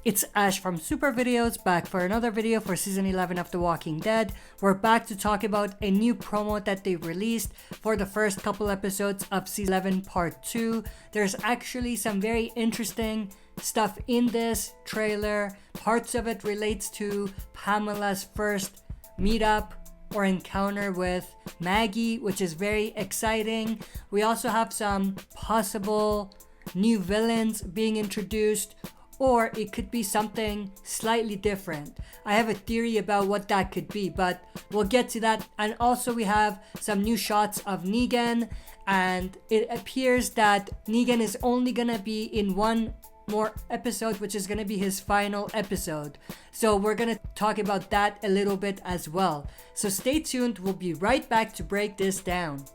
It's Ash from Super Videos, back for another video for Season 11 of The Walking Dead. We're back to talk about a new promo that they released for the first couple episodes of Season 11 Part 2. There's actually some very interesting stuff in this trailer. Parts of it relates to Pamela's first meetup or encounter with Maggie, which is very exciting. We also have some possible new villains being introduced, or it could be something slightly different. I have a theory about what that could be, but we'll get to that. And also we have some new shots of Negan, and it appears that Negan is only gonna be in one more episode, which is gonna be his final episode. So we're gonna talk about that a little bit as well. So stay tuned, we'll be right back to break this down.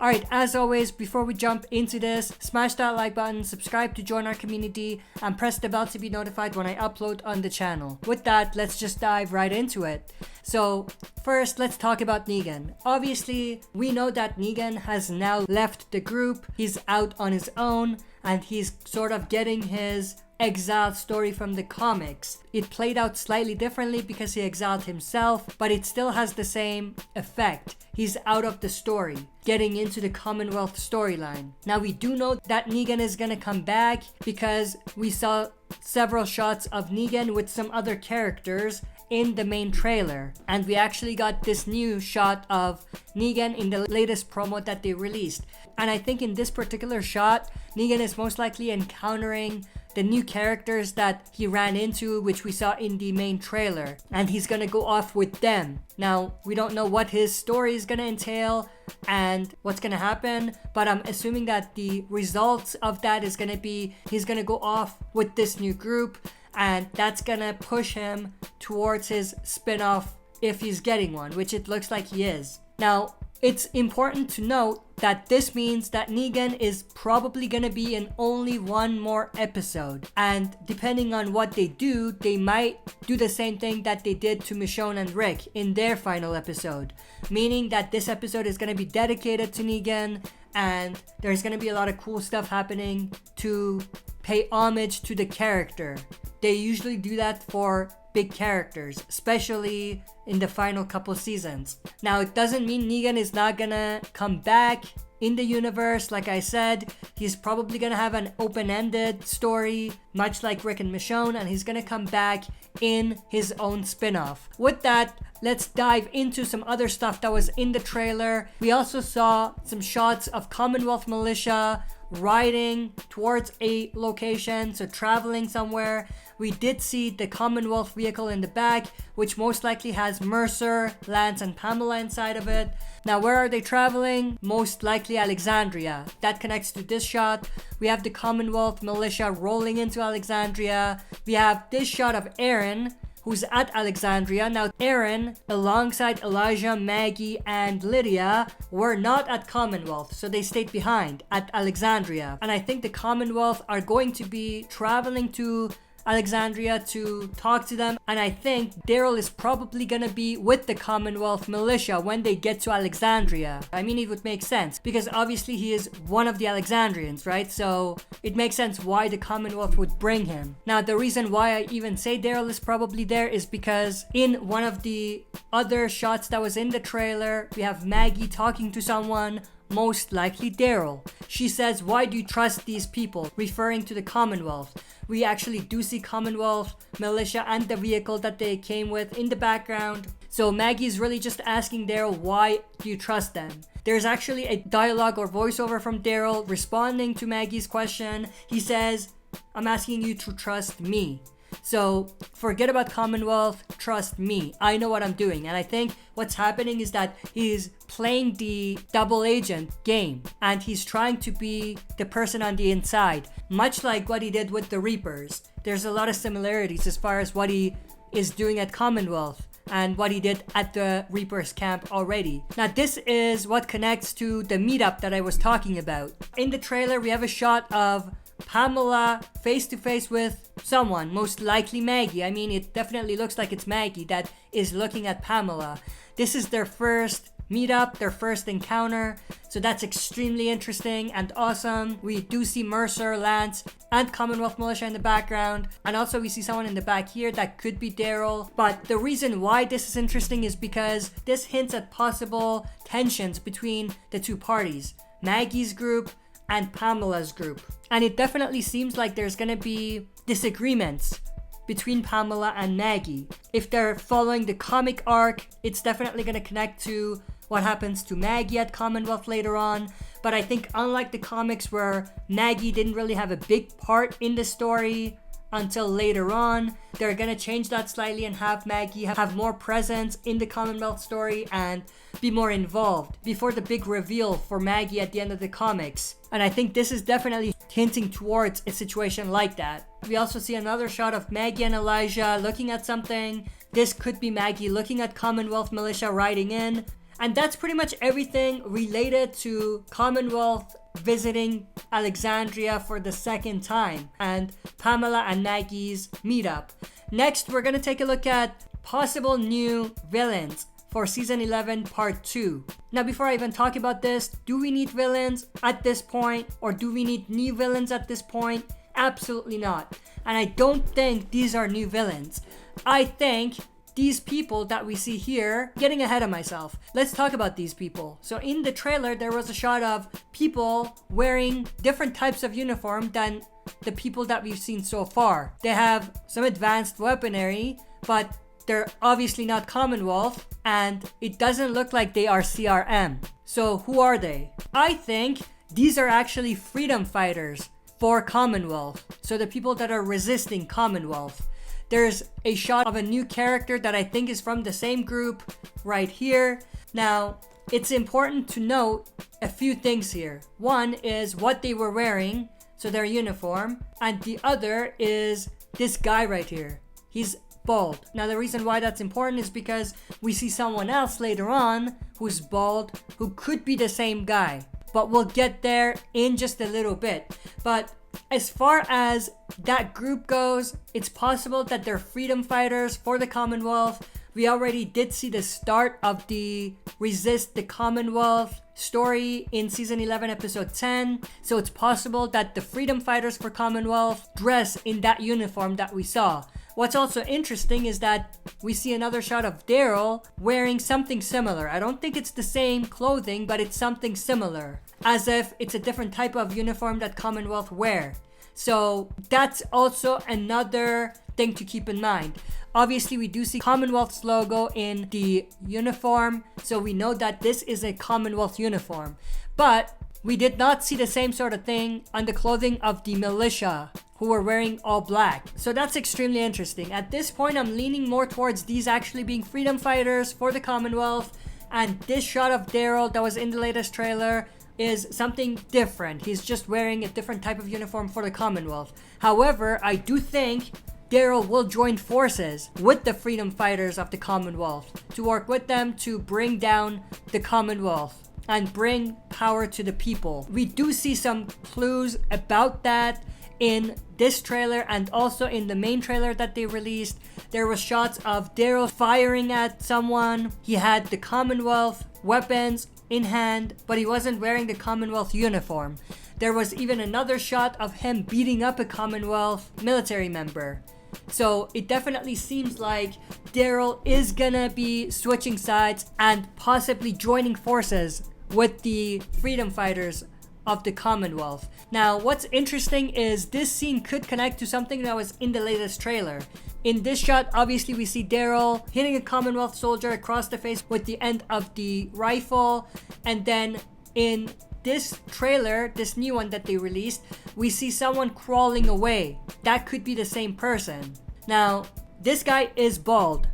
Alright, as always, before we jump into this, smash that like button, subscribe to join our community, and press the bell to be notified when I upload on the channel. With that, let's just dive right into it. So, first, let's talk about Negan. Obviously, we know that Negan has now left the group, he's out on his own, and he's sort of getting his exile story from the comics. It played out slightly differently because he exiled himself, but it still has the same effect. He's out of the story, getting into the Commonwealth storyline. Now we do know that Negan is gonna come back because we saw several shots of Negan with some other characters in the main trailer, and we actually got this new shot of Negan in the latest promo that they released. And I think in this particular shot, Negan is most likely encountering the new characters that he ran into, which we saw in the main trailer, and he's gonna go off with them. Now, we don't know what his story is gonna entail and what's gonna happen, but I'm assuming that the results of that is gonna be he's gonna go off with this new group, and that's gonna push him towards his spin-off if he's getting one, which it looks like he is. Now, it's important to note that this means that Negan is probably gonna be in only one more episode. And depending on what they do, they might do the same thing that they did to Michonne and Rick in their final episode. Meaning that this episode is gonna be dedicated to Negan, and there's gonna be a lot of cool stuff happening to pay homage to the character. They usually do that for big characters, especially in the final couple seasons. Now, it doesn't mean Negan is not gonna come back in the universe. Like I said, he's probably gonna have an open-ended story, much like Rick and Michonne, and he's gonna come back in his own spin-off. With that, let's dive into some other stuff that was in the trailer. We also saw some shots of Commonwealth Militia riding towards a location, so traveling somewhere. We did see the Commonwealth vehicle in the back, which most likely has Mercer, Lance, and Pamela inside of it. Now, where are they traveling? Most likely Alexandria. That connects to this shot. We have the Commonwealth Militia rolling into Alexandria. We have this shot of Aaron, who's at Alexandria. Now, Aaron, alongside Elijah, Maggie, and Lydia, were not at Commonwealth, so they stayed behind at Alexandria. And I think the Commonwealth are going to be traveling to Alexandria to talk to them, and I think Daryl is probably gonna be with the Commonwealth Militia when they get to Alexandria. I mean, it would make sense because obviously he is one of the Alexandrians, right? So it makes sense why the Commonwealth would bring him. Now, the reason why I even say Daryl is probably there is because in one of the other shots that was in the trailer, we have Maggie talking to someone, most likely Daryl. She says, "Why do you trust these people?" referring to the Commonwealth. We actually do see Commonwealth Militia and the vehicle that they came with in the background. So Maggie's really just asking Daryl, why do you trust them? There's actually a dialogue or voiceover from Daryl responding to Maggie's question. He says, "I'm asking you to trust me. So forget about Commonwealth, trust me. I know what I'm doing." And I think what's happening is that he's playing the double agent game, and he's trying to be the person on the inside, much like what he did with the Reapers. There's a lot of similarities as far as what he is doing at Commonwealth and what he did at the Reapers camp already. Now, this is what connects to the meetup that I was talking about. In the trailer, we have a shot of Pamela face to face with someone, most likely Maggie. I mean, it definitely looks like it's Maggie that is looking at Pamela. This is their first meetup, their first encounter, so that's extremely interesting and awesome. We do see Mercer, Lance, and Commonwealth Militia in the background, and also we see someone in the back here that could be Daryl. But the reason why this is interesting is because this hints at possible tensions between the two parties, Maggie's group and Pamela's group, and it definitely seems like there's gonna be disagreements between Pamela and Maggie. If they're following the comic arc, it's definitely gonna connect to what happens to Maggie at Commonwealth later on. But I think unlike the comics where Maggie didn't really have a big part in the story until later on, they're gonna change that slightly and have Maggie have more presence in the Commonwealth story and be more involved before the big reveal for Maggie at the end of the comics. And I think this is definitely hinting towards a situation like that. We also see another shot of Maggie and Elijah looking at something. This could be Maggie looking at Commonwealth Militia riding in. And that's pretty much everything related to Commonwealth visiting Alexandria for the second time and Pamela and Maggie's meetup. Next, we're going to take a look at possible new villains for Season 11 Part 2. Now, before I even talk about this, do we need villains at this point? Or do we need new villains at this point? Absolutely not. And I don't think these are new villains. I think these people that we see here, getting ahead of myself. Let's talk about these people. So in the trailer, there was a shot of people wearing different types of uniform than the people that we've seen so far. They have some advanced weaponry, but they're obviously not Commonwealth, and it doesn't look like they are CRM. So who are they? I think these are actually freedom fighters for Commonwealth. So the people that are resisting Commonwealth. There's a shot of a new character that I think is from the same group right here. Now, it's important to note a few things here. One is what they were wearing, so their uniform, and the other is this guy right here. He's bald. Now, the reason why that's important is because we see someone else later on who's bald, who could be the same guy. But we'll get there in just a little bit. But as far as that group goes, it's possible that they're freedom fighters for the Commonwealth. We already did see the start of the Resist the Commonwealth story in Season 11, Episode 10. So it's possible that the freedom fighters for Commonwealth dress in that uniform that we saw. What's also interesting is that we see another shot of Daryl wearing something similar. I don't think it's the same clothing, but it's something similar, as if it's a different type of uniform that Commonwealth wear. So that's also another thing to keep in mind. Obviously, we do see Commonwealth's logo in the uniform, so we know that this is a Commonwealth uniform. But we did not see the same sort of thing on the clothing of the militia, who were wearing all black. So that's extremely interesting. At this point, I'm leaning more towards these actually being freedom fighters for the Commonwealth. And this shot of Daryl that was in the latest trailer is something different. He's just wearing a different type of uniform for the Commonwealth. However, I do think Daryl will join forces with the freedom fighters of the Commonwealth to work with them to bring down the Commonwealth and bring power to the people. We do see some clues about that in this trailer and also in the main trailer that they released. There were shots of Daryl firing at someone. He had the Commonwealth weapons in hand, but he wasn't wearing the Commonwealth uniform. There was even another shot of him beating up a Commonwealth military member. So it definitely seems like Daryl is gonna be switching sides and possibly joining forces with the freedom fighters of the Commonwealth. Now, what's interesting is this scene could connect to something that was in the latest trailer. In this shot, obviously we see Daryl hitting a Commonwealth soldier across the face with the end of the rifle. And then in this trailer, this new one that they released, we see someone crawling away. That could be the same person. Now, this guy is bald.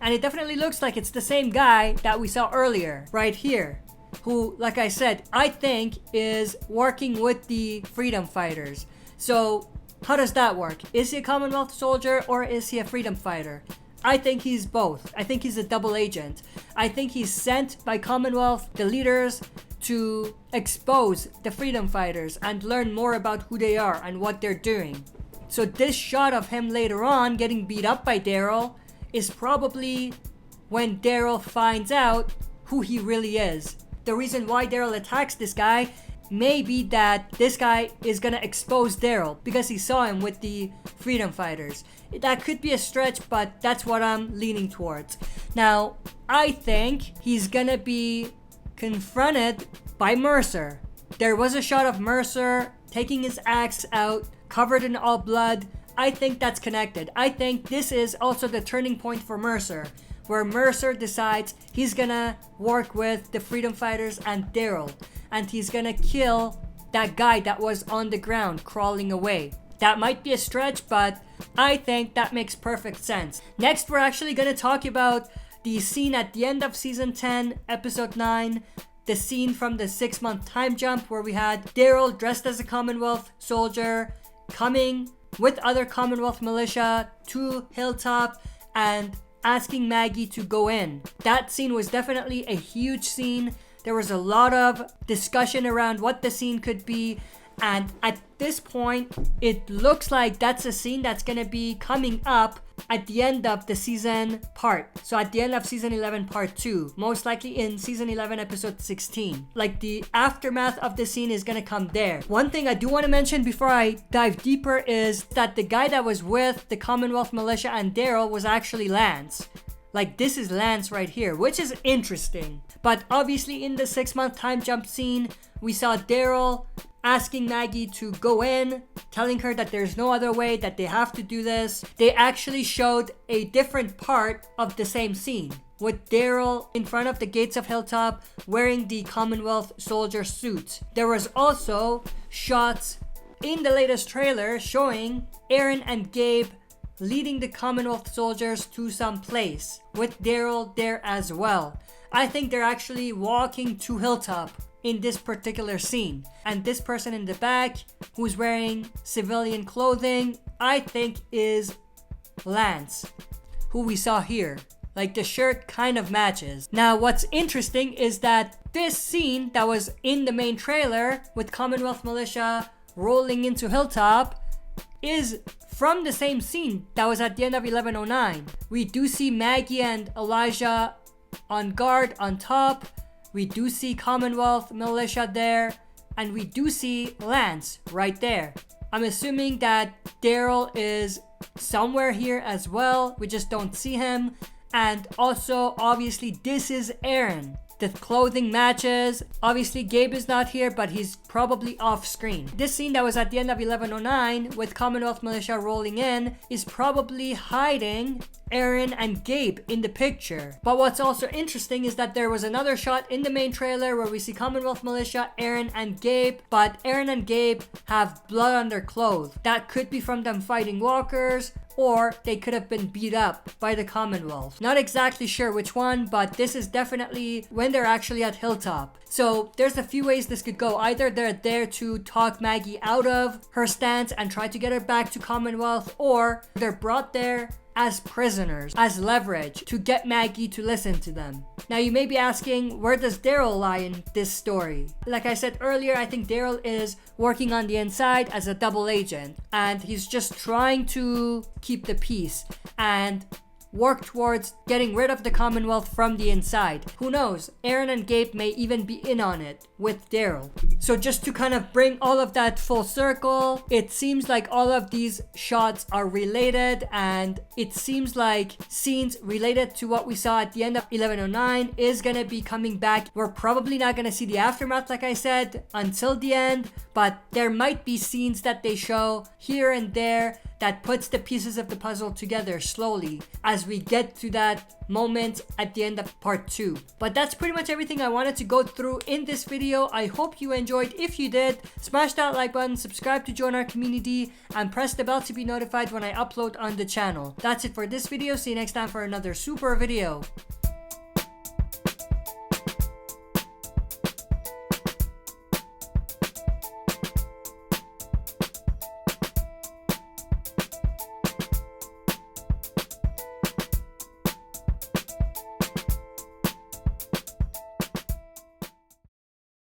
And it definitely looks like it's the same guy that we saw earlier, right here. Who, like I said, I think is working with the freedom fighters. So, how does that work? Is he a Commonwealth soldier or is he a freedom fighter? I think he's both. I think he's a double agent. I think he's sent by Commonwealth, the leaders, to expose the freedom fighters and learn more about who they are and what they're doing. So this shot of him later on getting beat up by Daryl is probably when Daryl finds out who he really is. The reason why Daryl attacks this guy may be that this guy is gonna expose Daryl because he saw him with the freedom fighters. That could be a stretch, but that's what I'm leaning towards. Now, I think he's gonna be confronted by Mercer. There was a shot of Mercer taking his axe out, covered in all blood. I think that's connected. I think this is also the turning point for Mercer, where Mercer decides he's gonna work with the freedom fighters and Daryl, and he's gonna kill that guy that was on the ground crawling away. That might be a stretch, but I think that makes perfect sense. Next, we're actually gonna talk about the scene at the end of season 10, episode 9, the scene from the 6-month time jump where we had Daryl dressed as a Commonwealth soldier coming with other Commonwealth Militia to Hilltop and asking Maggie to go in. That scene was definitely a huge scene. There was a lot of discussion around what the scene could be, and at this point it looks like that's a scene that's gonna be coming up at the end of the season part. So at the end of season 11 part 2, most likely in season 11 episode 16. Like the aftermath of the scene is gonna come there. One thing I do want to mention before I dive deeper is that the guy that was with the Commonwealth Militia and Daryl was actually Lance. Like this is Lance right here, which is interesting. But obviously in the 6-month time jump scene, we saw Daryl asking Maggie to go in, telling her that there's no other way, that they have to do this. They actually showed a different part of the same scene, with Daryl in front of the gates of Hilltop wearing the Commonwealth soldier suit. There was also shots in the latest trailer showing Aaron and Gabe leading the Commonwealth soldiers to some place, with Daryl there as well. I think they're actually walking to Hilltop in this particular scene. And this person in the back who's wearing civilian clothing, I think is Lance, who we saw here. Like the shirt kind of matches. Now what's interesting is that this scene that was in the main trailer with Commonwealth Militia rolling into Hilltop is from the same scene that was at the end of 1109. We do see Maggie and Elijah on guard on top. We do see Commonwealth Militia there, and we do see Lance right there. I'm assuming that Daryl is somewhere here as well. We just don't see him. And also, obviously, this is Aaron. The clothing matches. Obviously, Gabe is not here, but he's probably off screen. This scene that was at the end of 1109 with Commonwealth Militia rolling in is probably hiding Aaron and Gabe in the picture. But what's also interesting is that there was another shot in the main trailer where we see Commonwealth Militia, Aaron and Gabe, but Aaron and Gabe have blood on their clothes. That could be from them fighting walkers, or they could have been beat up by the Commonwealth. Not exactly sure which one, but this is definitely when they're actually at Hilltop. So there's a few ways this could go. Either they're there to talk Maggie out of her stance and try to get her back to Commonwealth, or they're brought there as prisoners, as leverage to get Maggie to listen to them. Now you may be asking, where does Daryl lie in this story? Like I said earlier, I think Daryl is working on the inside as a double agent, and he's just trying to keep the peace and work towards getting rid of the Commonwealth from the inside. Who knows? Aaron and Gabe may even be in on it with Daryl. So just to kind of bring all of that full circle, it seems like all of these shots are related, and it seems like scenes related to what we saw at the end of 1109 is gonna be coming back. We're probably not gonna see the aftermath, like I said, until the end, but there might be scenes that they show here and there that puts the pieces of the puzzle together slowly as we get to that moment at the end of part 2. But that's pretty much everything I wanted to go through in this video. I hope you enjoyed. If you did, smash that like button, subscribe to join our community, and press the bell to be notified when I upload on the channel. That's it for this video. See you next time for another super video.